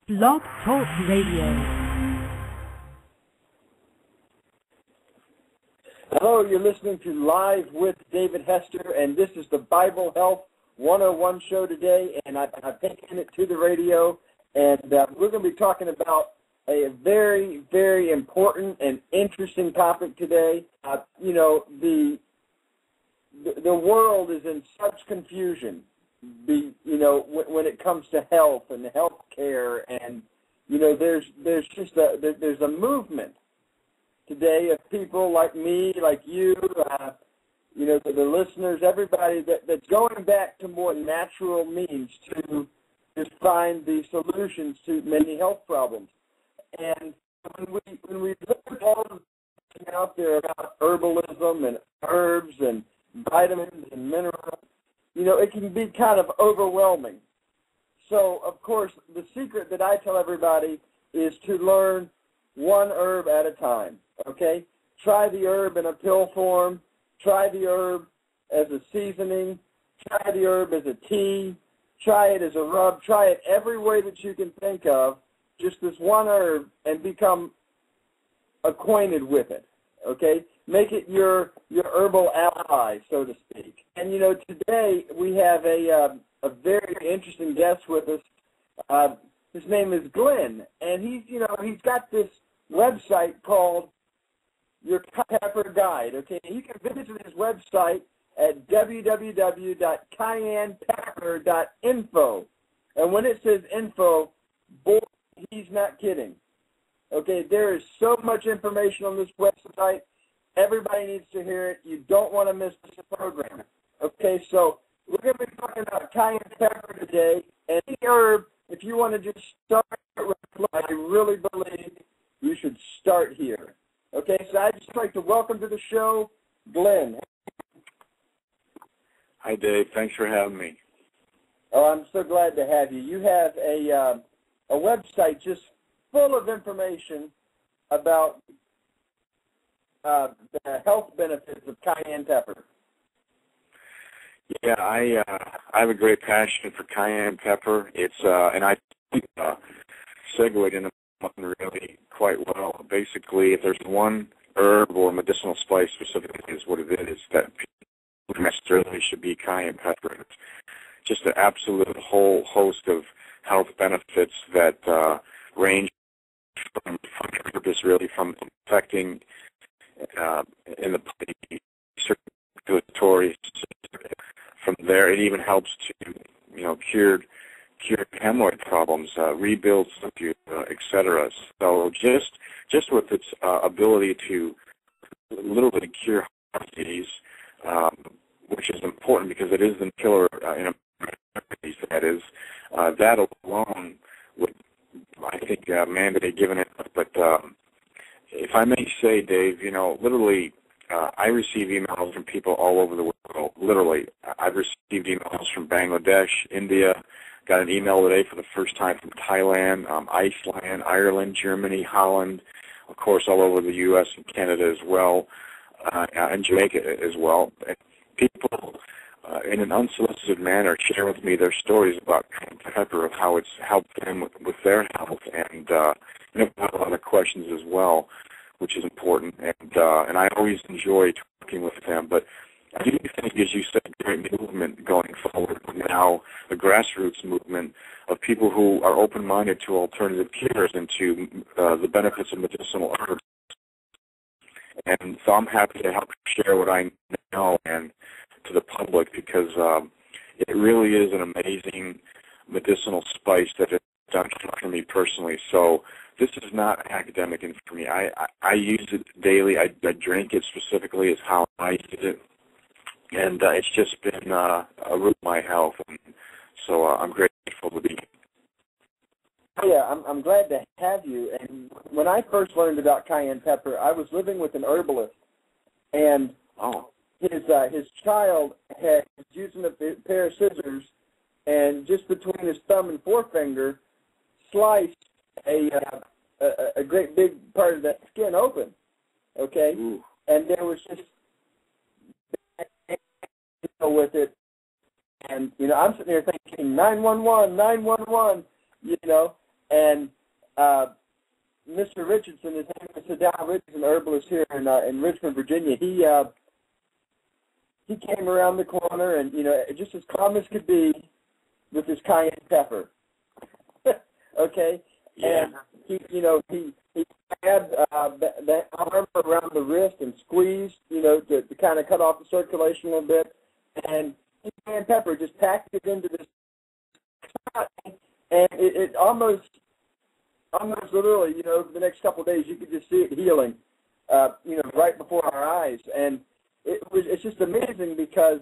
Blog Talk Radio. Hello, you're listening to Live with David Hester, and this is the Bible Health 101 show today, and I've taken it to the radio, and we're going to be talking about a very, very important and interesting topic today. The world is in such confusion, when it comes to health and health care, and there's a movement today of people like me, like you, the listeners, everybody that's going back to more natural means to just find the solutions to many health problems. And when we look at all the things out there about herbalism and herbs and vitamins and minerals, it can be kind of overwhelming. So, of course, the secret that I tell everybody is to learn one herb at a time, okay? Try the herb in a pill form. Try the herb as a seasoning. Try the herb as a tea. Try it as a rub. Try it every way that you can think of, just this one herb, and become acquainted with it, okay? Make it your herbal ally, so to speak. And, today we have a very interesting guest with us. His name is Glenn, and he's got this website called Your Pepper Guide, okay? You can visit his website at www.cayennepepper.info. And when it says info, boy, he's not kidding. Okay, there is so much information on this website. Everybody needs to hear it. You don't want to miss this program. Okay, so we're going to be talking about cayenne pepper today. And any herb, if you want to just start with, I really believe you should start here. Okay, so I'd just like to welcome to the show, Glenn. Hi, Dave. Thanks for having me. Oh, I'm so glad to have you. You have a website just full of information about the health benefits of cayenne pepper. Yeah, I have a great passion for cayenne pepper. It's and I segued into something really quite well. Basically, if there's one herb or medicinal spice specifically is what it is, that necessarily should be cayenne pepper. It's just an absolute whole host of health benefits that range from purpose really from affecting in the circulatory system. From there, it even helps to cure hemorrhoid problems, rebuild etc. So just with its ability to literally cure heart disease, which is important because it is the killer in disease. That alone would, I think, mandate given it. But if I may say, Dave, literally, I receive emails from people all over the world. Literally, I've received emails from Bangladesh, India. Got an email today for the first time from Thailand, Iceland, Ireland, Germany, Holland, of course, all over the U.S. and Canada as well, and Jamaica as well. And people, in an unsolicited manner, share with me their stories about cayenne pepper, of how it's helped them with their health, and a lot of questions as well, which is important. And I always enjoy talking with them. But I do think, as you said, great movement going forward now, the grassroots movement of people who are open-minded to alternative cures and to the benefits of medicinal herbs. And so I'm happy to help share what I know and to the public, because it really is an amazing medicinal spice that has done for me personally. So this is not academic for me. I use it daily. I drink it specifically is how I use it. And it's just been a root of my health. And so I'm grateful to be here. Yeah, I'm glad to have you. And when I first learned about cayenne pepper, I was living with an herbalist, and his child was using a pair of scissors, and just between his thumb and forefinger, sliced a great big part of that skin open. Okay, Ooh. And there was just with it, and I'm sitting there thinking 911, 911, And Mr. Richardson, his name is Dow Richardson, herbalist here in Richmond, Virginia. He came around the corner and, just as calm as could be with his cayenne pepper. Okay? Yeah. And he grabbed that arm around the wrist and squeezed, to kind of cut off the circulation a little bit. And cayenne pepper just packed it into this pot, and it almost literally, the next couple of days, you could just see it healing, right before our eyes. And it's just amazing because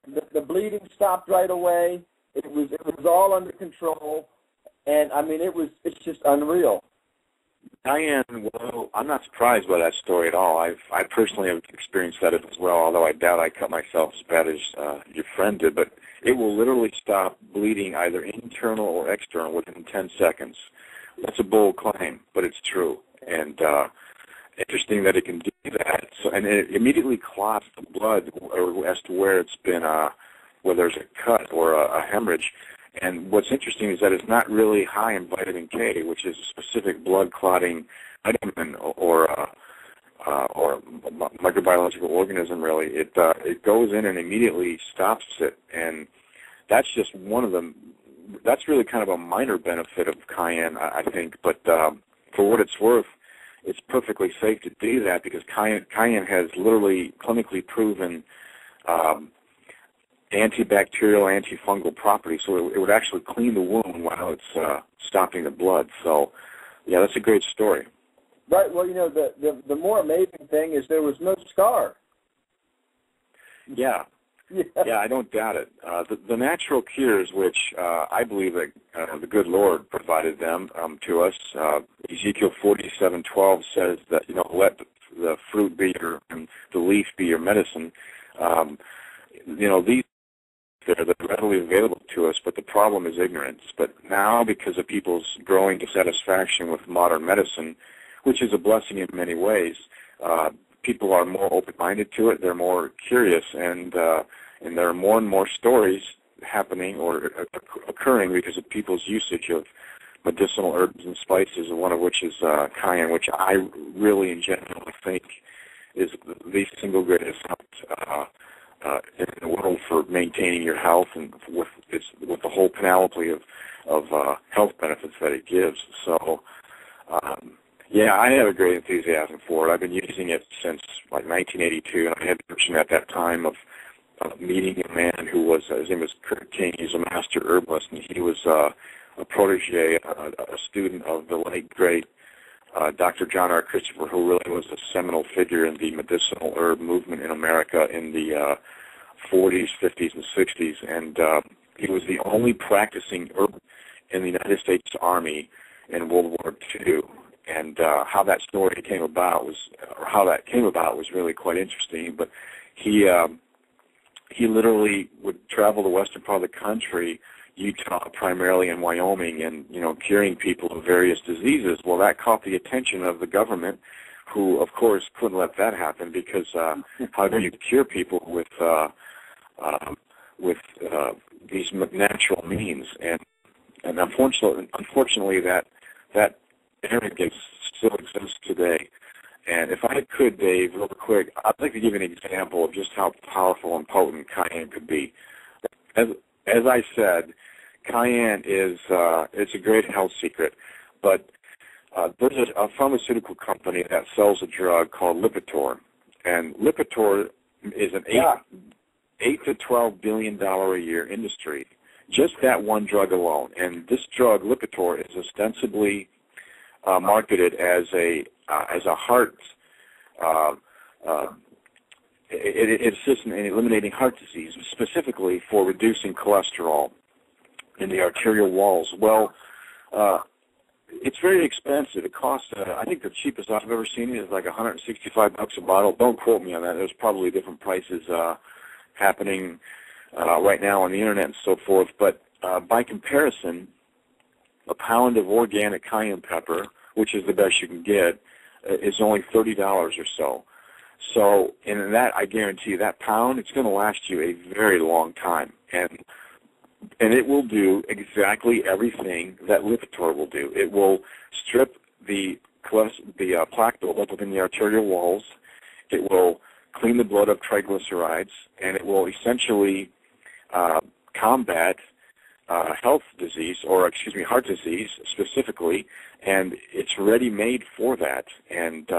the bleeding stopped right away. It was all under control, and I mean it's just unreal. Cayenne, well, I'm not surprised by that story at all. I personally have experienced that as well, although I doubt I cut myself as bad as your friend did. But it will literally stop bleeding either internal or external within 10 seconds. That's a bold claim, but it's true. And interesting that it can do that. So, and it immediately clots the blood as to where it's been, where there's a cut or a hemorrhage. And what's interesting is that it's not really high in vitamin K, which is a specific blood clotting vitamin or microbiological organism. Really, it goes in and immediately stops it, and that's just one of them. That's really kind of a minor benefit of cayenne, I think. But for what it's worth, it's perfectly safe to do that because cayenne has literally clinically proven antibacterial, antifungal properties, so it would actually clean the wound while it's stopping the blood. So, yeah, that's a great story. Right. Well, the more amazing thing is there was no scar. Yeah. Yeah, I don't doubt it. The natural cures, which I believe that the good Lord provided them to us. Ezekiel 47:12 says that let the fruit be and the leaf be your medicine. These they're readily available to us, but the problem is ignorance. But now, because of people's growing dissatisfaction with modern medicine, which is a blessing in many ways, people are more open-minded to it. They're more curious, and there are more and more stories happening or occurring because of people's usage of medicinal herbs and spices, one of which is cayenne, which I really and genuinely think is the single greatest in the world for maintaining your health and with the whole panoply of health benefits that it gives. So, yeah, I have a great enthusiasm for it. I've been using it since like 1982, and I had the fortune at that time of meeting a man who was, his name was Kurt King. He's a master herbalist, and he was a protege, a student of the late great Dr. John R. Christopher, who really was a seminal figure in the medicinal herb movement in America in the 40s, 50s, and 60s. And he was the only practicing herb in the United States Army in World War II. And how that came about was really quite interesting. But he literally would travel the western part of the country, Utah primarily, and Wyoming, and curing people of various diseases. Well, that caught the attention of the government, who of course couldn't let that happen because how do you cure people with these natural means? And unfortunately that arrogance still exists today. And if I could, Dave, real quick, I'd like to give you an example of just how powerful and potent cayenne could be. As I said, cayenne is it's a great health secret, but there's a pharmaceutical company that sells a drug called Lipitor, and Lipitor is an $8 to $12 billion a year industry. Just that one drug alone, and this drug Lipitor is ostensibly marketed as a heart. It assists in eliminating heart disease, specifically for reducing cholesterol in the arterial walls. Well, it's very expensive. It costs, I think the cheapest I've ever seen it is like $165 a bottle. Don't quote me on that. There's probably different prices happening right now on the internet and so forth. But by comparison, a pound of organic cayenne pepper, which is the best you can get, is only $30 or so. So in that, I guarantee you, that pound, it's going to last you a very long time. And and it will do exactly everything that Lipitor will do. It will strip the plaque buildup within the arterial walls. It will clean the blood of triglycerides, and it will essentially combat heart disease specifically, and it's ready-made for that, and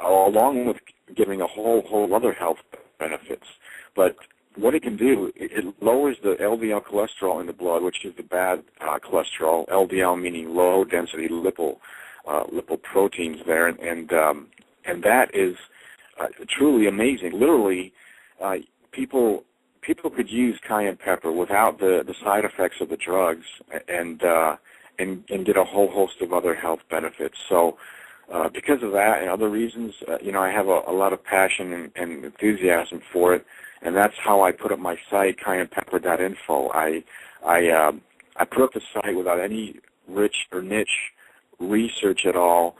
along with giving a whole other health benefits. But what it can do, it lowers the LDL cholesterol in the blood, which is the bad cholesterol, LDL meaning low-density lipoproteins there, and that is truly amazing. Literally, people could use cayenne pepper without the side effects of the drugs, and get a whole host of other health benefits. So because of that and other reasons, I have a lot of passion and enthusiasm for it, and that's how I put up my site, cayennepepper.info. I put up the site without any rich or niche research at all,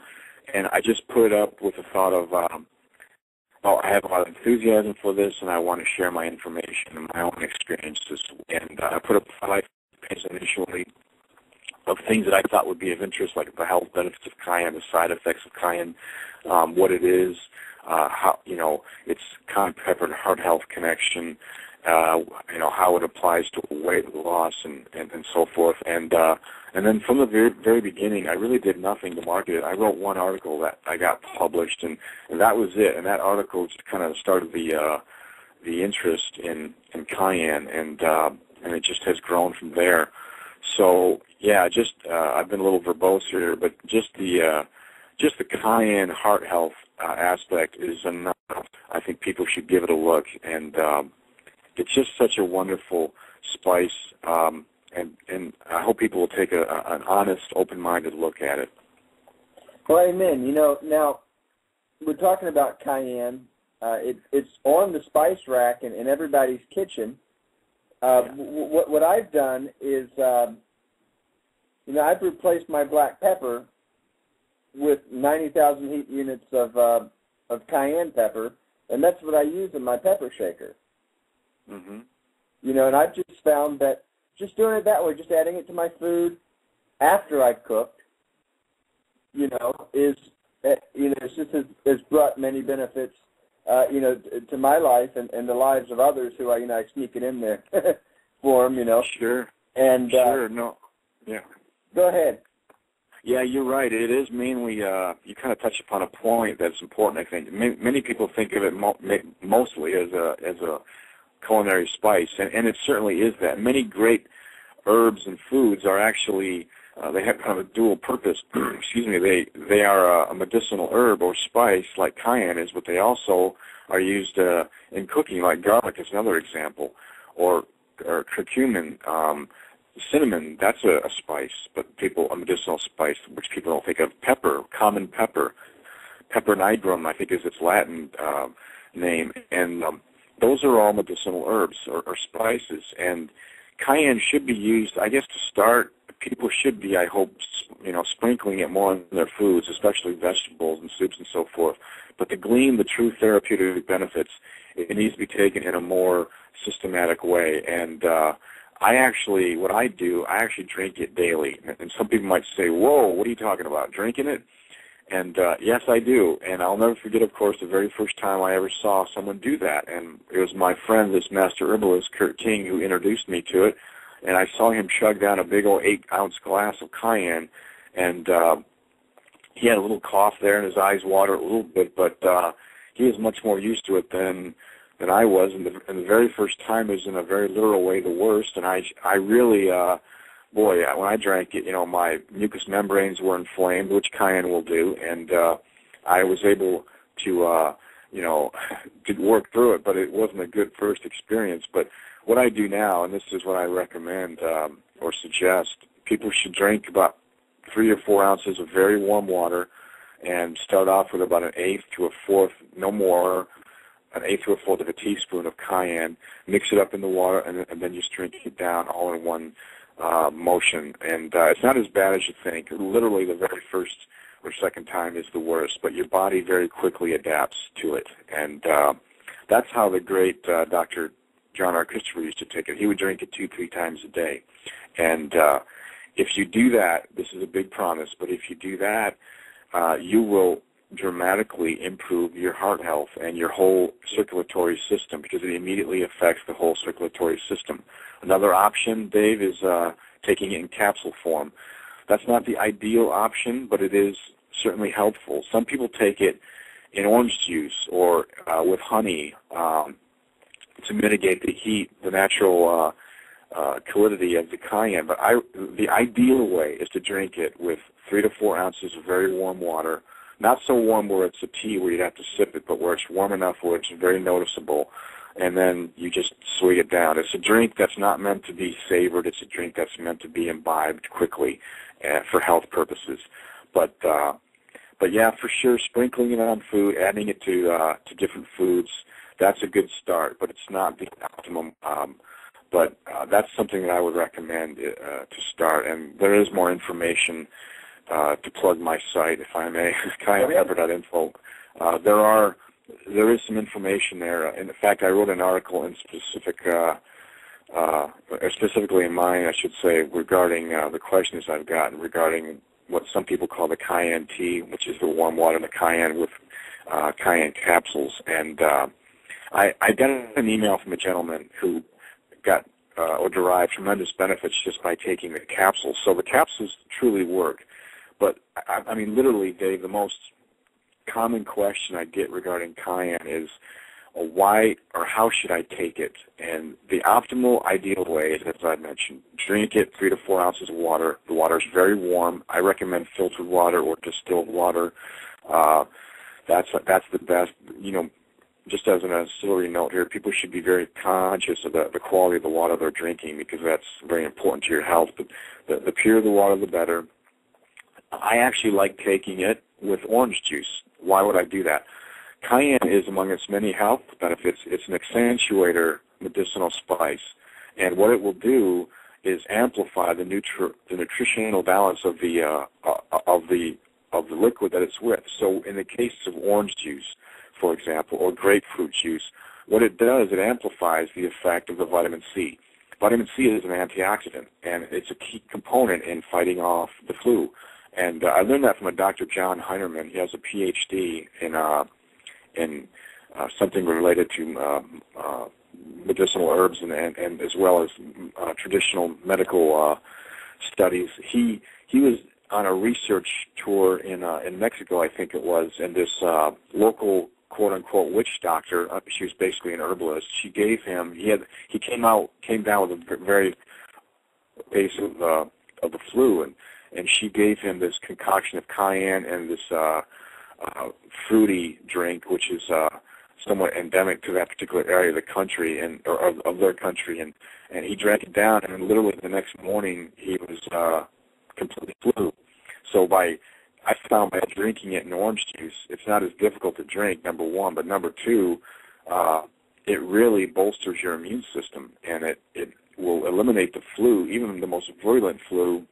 and I just put it up with the thought of, I have a lot of enthusiasm for this, and I want to share my information and my own experiences. And I put up 5 pages initially of things that I thought would be of interest, like the health benefits of cayenne, the side effects of cayenne, what it is, how its cayenne pepper and heart health connection, how it applies to weight loss and so forth. And then from the very beginning, I really did nothing to market it. I wrote one article that I got published, and that was it. And that article just kind of started the interest in cayenne, and it just has grown from there. So yeah, I've been a little verbose here, but just the cayenne heart health aspect is enough. I think people should give it a look, and it's just such a wonderful spice, and I hope people will take an honest, open-minded look at it. Well, amen. Now we're talking about cayenne. It's on the spice rack in everybody's kitchen. What I've done is, I've replaced my black pepper with 90,000 heat units of cayenne pepper, and that's what I use in my pepper shaker. Mm-hmm. And I've just found that just doing it that way, just adding it to my food after I've cooked, has brought many benefits, to my life and the lives of others who I sneak it in there for them, Sure. And sure. No. Yeah. Go ahead. Yeah, you're right. It is mainly, you kind of touch upon a point that's important, I think. Many people think of it mostly as a culinary spice, and it certainly is that. Many great herbs and foods are actually, they have kind of a dual purpose. Excuse me, they are a medicinal herb or spice like cayenne is, but they also are used in cooking, like garlic is another example, or curcumin. Cinnamon, that's a spice, but a medicinal spice, which people don't think of. Pepper, common pepper, pepper nigrum, I think is its Latin name, and those are all medicinal herbs or spices, and cayenne should be used, I guess, to start. People should be, I hope, sprinkling it more in their foods, especially vegetables and soups and so forth. But to glean the true therapeutic benefits, it needs to be taken in a more systematic way, and what I do, I actually drink it daily. And some people might say, whoa, what are you talking about, drinking it? And yes, I do. And I'll never forget, of course, the very first time I ever saw someone do that. And it was my friend, this master herbalist, Kurt King, who introduced me to it. And I saw him chug down a big old 8-ounce glass of cayenne. And he had a little cough there, and his eyes watered a little bit. But he was much more used to it than I was, and the very first time was in a very literal way the worst, and I really, when I drank it, my mucous membranes were inflamed, which cayenne will do, and I was able to, to work through it, but it wasn't a good first experience. But what I do now, and this is what I recommend or suggest, people should drink about 3 or 4 ounces of very warm water and start off with about 1/8 to 1/4, no more, 1/8 to 1/4 of a teaspoon of cayenne, mix it up in the water, and then just drink it down all in one motion. And it's not as bad as you think. Literally the very first or second time is the worst, but your body very quickly adapts to it. And that's how the great Dr. John R. Christopher used to take it. He would drink it 2-3 times a day. And if you do that, this is a big promise, but if you do that, you will dramatically improve your heart health and your whole circulatory system, because it immediately affects the whole circulatory system. Another option, Dave, is taking it in capsule form. That's not the ideal option, but it is certainly helpful. Some people take it in orange juice or with honey to mitigate the heat, the natural calidity of the cayenne. But the ideal way is to drink it with 3 to 4 ounces of very warm water. Not so warm where it's a tea where you'd have to sip it, but where it's warm enough where it's very noticeable, and then you just swig it down. It's a drink that's not meant to be savored. It's a drink that's meant to be imbibed quickly for health purposes. But yeah, for sure, sprinkling it on food, adding it to different foods, that's a good start, but it's not the optimum. But that's something that I would recommend to start, and there is more information to plug my site, if I may, cayennePepper.info. There is some information there. In fact, I wrote an article in specifically in mine, I should say, regarding the questions I've gotten regarding what some people call the cayenne tea, which is the warm water and the cayenne with cayenne capsules. And I got an email from a gentleman who got or derived tremendous benefits just by taking the capsules. So the capsules truly work. But, I mean, literally, Dave, the most common question I get regarding cayenne is why or how should I take it? And the optimal, ideal way is, as I mentioned, drink it 3 to 4 ounces of water. The water is very warm. I recommend filtered water or distilled water. That's the best. You know, just as an ancillary note here, people should be very conscious of the quality of the water they're drinking, because that's very important to your health. But the purer the water, the better. I actually like taking it with orange juice. Why would I do that? Cayenne is, among its many health benefits, it's an accentuator medicinal spice, and what it will do is amplify the nutritional balance of the liquid that it's with. So, in the case of orange juice, for example, or grapefruit juice, what it does, it amplifies the effect of the vitamin C. Vitamin C is an antioxidant, and it's a key component in fighting off the flu. And I learned that from a Dr. John Heinerman. He has a Ph.D. in something related to medicinal herbs and as well as traditional medical studies. He was on a research tour in Mexico, I think it was, and this local quote-unquote witch doctor, she was basically an herbalist. She gave him, he came down with a very case of the flu, and she gave him this concoction of cayenne and this fruity drink, which is somewhat endemic to that particular area of the country or of their country, and he drank it down, and literally the next morning he was completely flu. So I found by drinking it in orange juice, it's not as difficult to drink, number one, but number two, it really bolsters your immune system, and it will eliminate the flu, even the most virulent flu,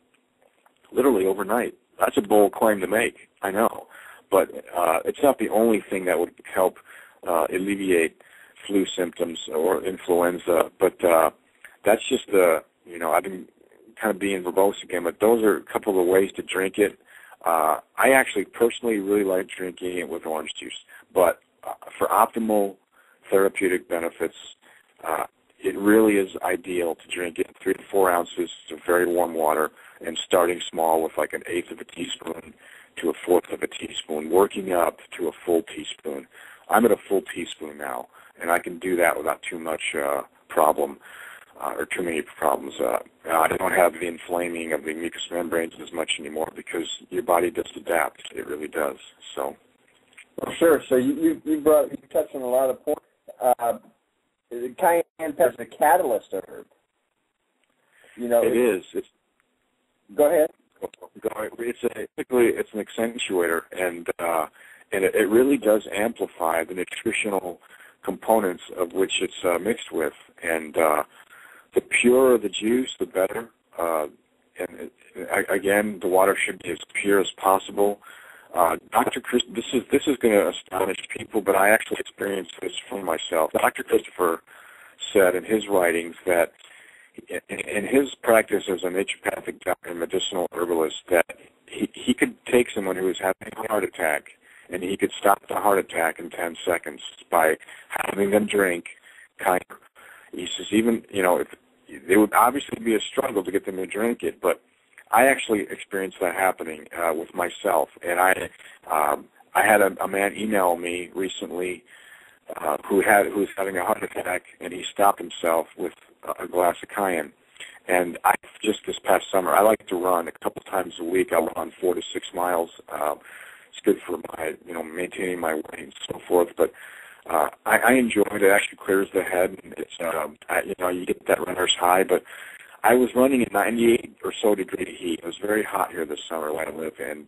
literally overnight. That's a bold claim to make, I know, but it's not the only thing that would help alleviate flu symptoms or influenza, but that's just I've been kind of being verbose again, but those are a couple of the ways to drink it. I actually personally really like drinking it with orange juice, but for optimal therapeutic benefits, it really is ideal to drink it 3 to 4 ounces of very warm water, and starting small with like 1/8 of a teaspoon to 1/4 of a teaspoon, working up to a full teaspoon. I'm at a full teaspoon now, and I can do that without too much problem or too many problems. I don't have the inflaming of the mucous membranes as much anymore because your body does adapt. It really does. So. Well, sure. So you touched on a lot of points. Cayenne pepper is a catalyst herb. It is. Go ahead. It's an accentuator, and it really does amplify the nutritional components of which it's mixed with. And the purer the juice, the better. Again, the water should be as pure as possible. Dr. Chris, this is going to astonish people, but I actually experienced this for myself. Dr. Christopher said in his writings that in his practice as a naturopathic doctor and medicinal herbalist, that he could take someone who was having a heart attack and he could stop the heart attack in 10 seconds by having them drink cayenne. He says even, if it would obviously be a struggle to get them to drink it, but I actually experienced that happening with myself. And I had a man email me recently who was having a heart attack, and he stopped himself with a glass of cayenne. And just this past summer, I like to run a couple times a week. I run 4 to 6 miles. It's good for my, maintaining my weight and so forth. But I enjoy it. It actually clears the head. And it's, you get that runner's high. But I was running in 98 or so degree heat. It was very hot here this summer where I live in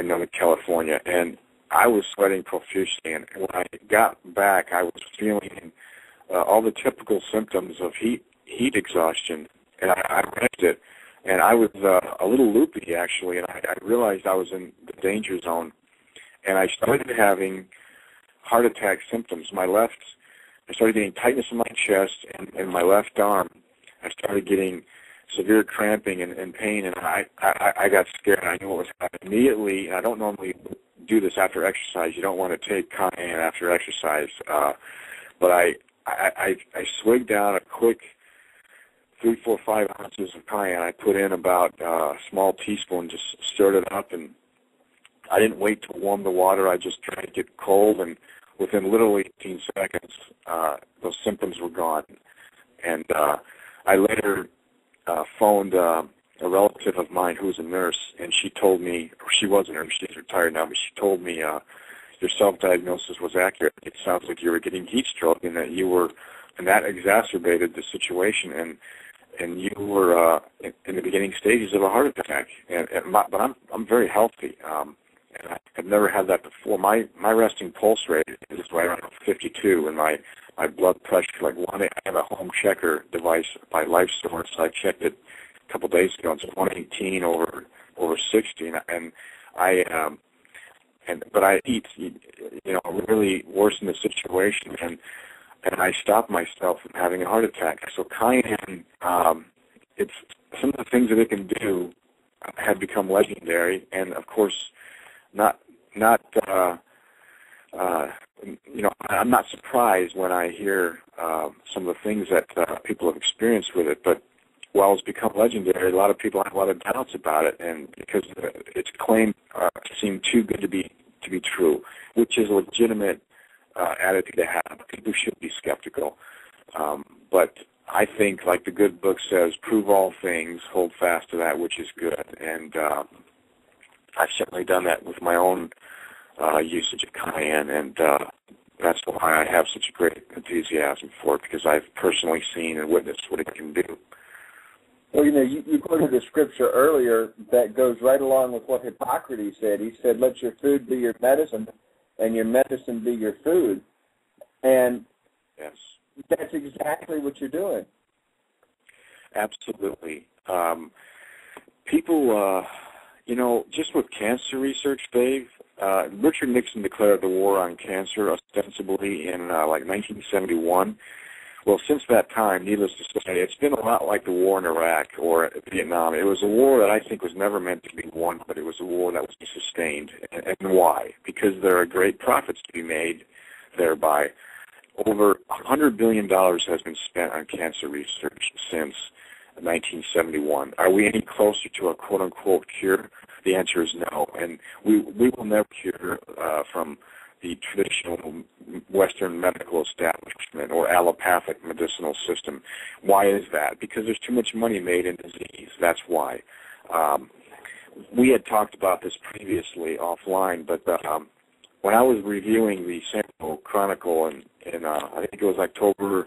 Northern California, and I was sweating profusely. And when I got back, I was feeling all the typical symptoms of heat exhaustion, and I read it, and I was a little loopy actually, and I realized I was in the danger zone, and I started having heart attack symptoms. I started getting tightness in my chest and my left arm. I started getting severe cramping and pain, and I got scared. I knew what was happening immediately. And I don't normally do this after exercise. You don't want to take cayenne after exercise, but I swigged down a quick 3, 4, 5 ounces of cayenne. I put in about a small teaspoon, just stirred it up, and I didn't wait to warm the water. I just drank it cold, and within literally 18 seconds, those symptoms were gone. And I later phoned a relative of mine who was a nurse, and she told me, or she was a nurse, she's retired now, but she told me your self-diagnosis was accurate. It sounds like you were getting heat stroke, and that exacerbated the situation, and you were in the beginning stages of a heart attack. But I'm very healthy, and I've never had that before. My resting pulse rate is right around 52, and my blood pressure, I have a home checker device by Life Source. I checked it a couple days ago. It's 118 over 60, but I eat, really worsen the situation, and I stopped myself from having a heart attack. So cayenne, it's some of the things that it can do have become legendary, and of course, I'm not surprised when I hear some of the things that people have experienced with it. But while it's become legendary, a lot of people have a lot of doubts about it, and because its claim seemed too good to be true, which is a legitimate attitude to have. People should be skeptical. But I think, like the good book says, prove all things, hold fast to that which is good. And I've certainly done that with my own usage of cayenne, and that's why I have such a great enthusiasm for it, because I've personally seen and witnessed what it can do. Well, you quoted a scripture earlier that goes right along with what Hippocrates said. He said, let your food be your medicine, and your medicine be your food. And yes, that's exactly what you're doing. Absolutely. People, just with cancer research, Dave, Richard Nixon declared the war on cancer ostensibly in 1971. Well, since that time, needless to say, it's been a lot like the war in Iraq or Vietnam. It was a war that I think was never meant to be won, but it was a war that was sustained. And why? Because there are great profits to be made thereby. Over $100 billion has been spent on cancer research since 1971. Are we any closer to a quote-unquote cure? The answer is no. And we will never cure from the traditional Western medical establishment or allopathic medicinal system. Why is that? Because there's too much money made in disease. That's why. We had talked about this previously offline, but when I was reviewing the Sample Chronicle in I think it was October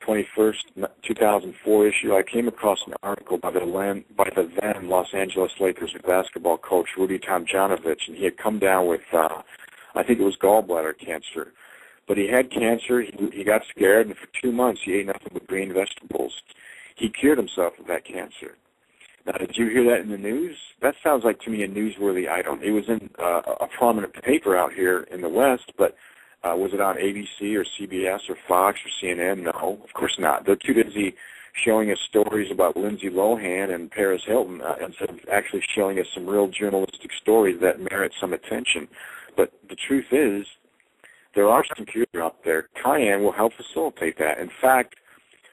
21st, 2004 issue, I came across an article by the then Los Angeles Lakers basketball coach Rudy Tomjanovich, and he had come down with, I think it was gallbladder cancer. But he had cancer, he got scared, and for 2 months he ate nothing but green vegetables. He cured himself of that cancer. Now, did you hear that in the news? That sounds like to me a newsworthy item. It was in a prominent paper out here in the West, but Was it on ABC or CBS or Fox or CNN? No, of course not. They're too busy showing us stories about Lindsay Lohan and Paris Hilton instead of actually showing us some real journalistic stories that merit some attention. But the truth is, there are some cures out there. Cayenne will help facilitate that. In fact,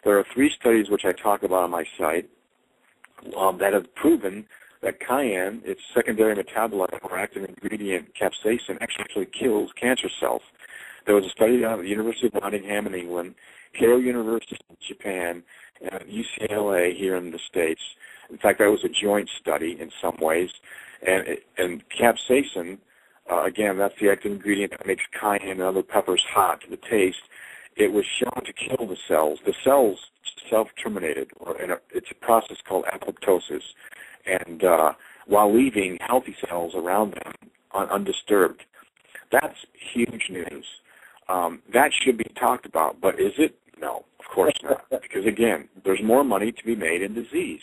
there are 3 studies which I talk about on my site that have proven that cayenne, its secondary metabolite or active ingredient capsaicin, actually kills cancer cells. There was a study done at the University of Nottingham in England, Keio University in Japan, and UCLA here in the States. In fact, that was a joint study in some ways. And capsaicin, again, that's the active ingredient that makes cayenne and other peppers hot to the taste. It was shown to kill the cells. The cells self-terminated, it's a process called apoptosis, and while leaving healthy cells around them undisturbed. That's huge news. That should be talked about, but is it? No, of course not, because, again, there's more money to be made in disease.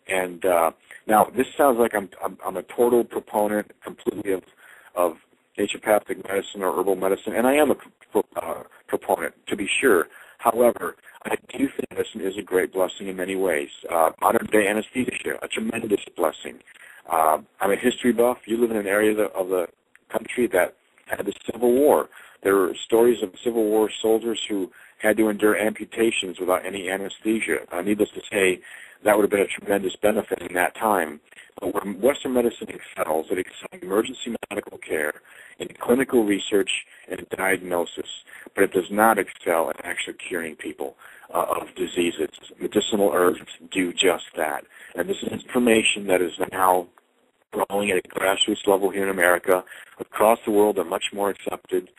And now, this sounds like I'm a total proponent completely of naturopathic medicine or herbal medicine, and I am a proponent, to be sure. However, I do think medicine is a great blessing in many ways. Modern-day anesthesia, a tremendous blessing. I'm a history buff. You live in an area of the country that had the Civil War. There were stories of Civil War soldiers who had to endure amputations without any anesthesia. Needless to say, that would have been a tremendous benefit in that time. But where Western medicine excels, it excels in emergency medical care, in clinical research, and diagnosis. But it does not excel in actually curing people of diseases. Medicinal herbs do just that. And this is information that is now growing at a grassroots level here in America. Across the world, they're much more accepted.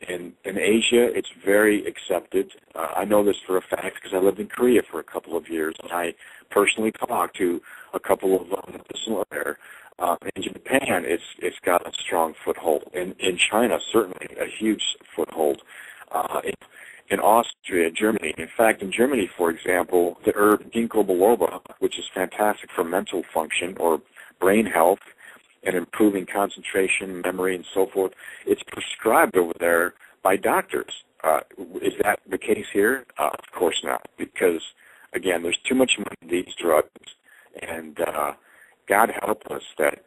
In Asia, it's very accepted. I know this for a fact because I lived in Korea for a couple of years, and I personally talked to a couple of medicinal there. In Japan, it's got a strong foothold. In China, certainly a huge foothold. In Austria, Germany. In fact, in Germany, for example, the herb ginkgo biloba, which is fantastic for mental function or brain health and improving concentration, memory, and so forth, it's prescribed over there by doctors. Is that the case here? Of course not, because, again, there's too much money in these drugs, and God help us that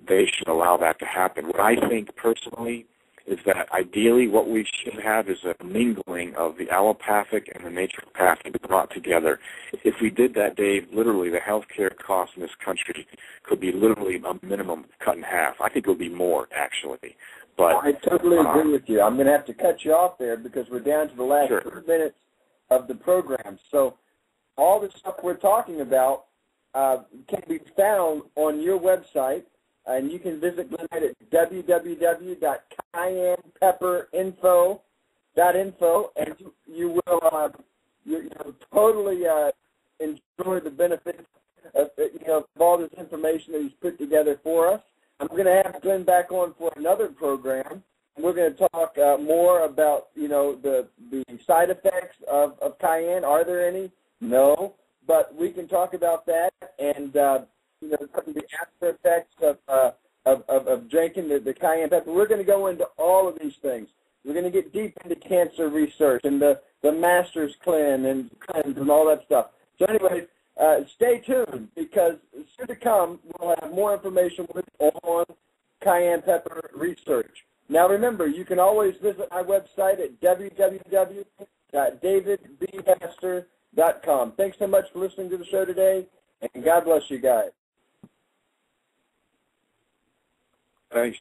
they should allow that to happen. What I think personally is that ideally what we should have is a mingling of the allopathic and the naturopathic brought together. If we did that, Dave, literally the healthcare costs in this country could be literally a minimum cut in half. I think it would be more, actually. But I totally agree with you. I'm going to have to cut you off there because we're down to the last 2 minutes of the program. So all the stuff we're talking about can be found on your website. And you can visit Glenn at www.cayennepepperinfo.info, and you will totally enjoy the benefits of all this information that he's put together for us. I'm going to have Glenn back on for another program. We're going to talk more about the side effects of cayenne. Are there any? No, but we can talk about that and. The after effects of drinking the cayenne pepper. We're going to go into all of these things. We're going to get deep into cancer research and the master's cleanse and all that stuff. So anyway, stay tuned because soon to come we'll have more information on cayenne pepper research. Now remember, you can always visit my website at www.davidbpastor.com. Thanks so much for listening to the show today, and God bless you guys. Thanks.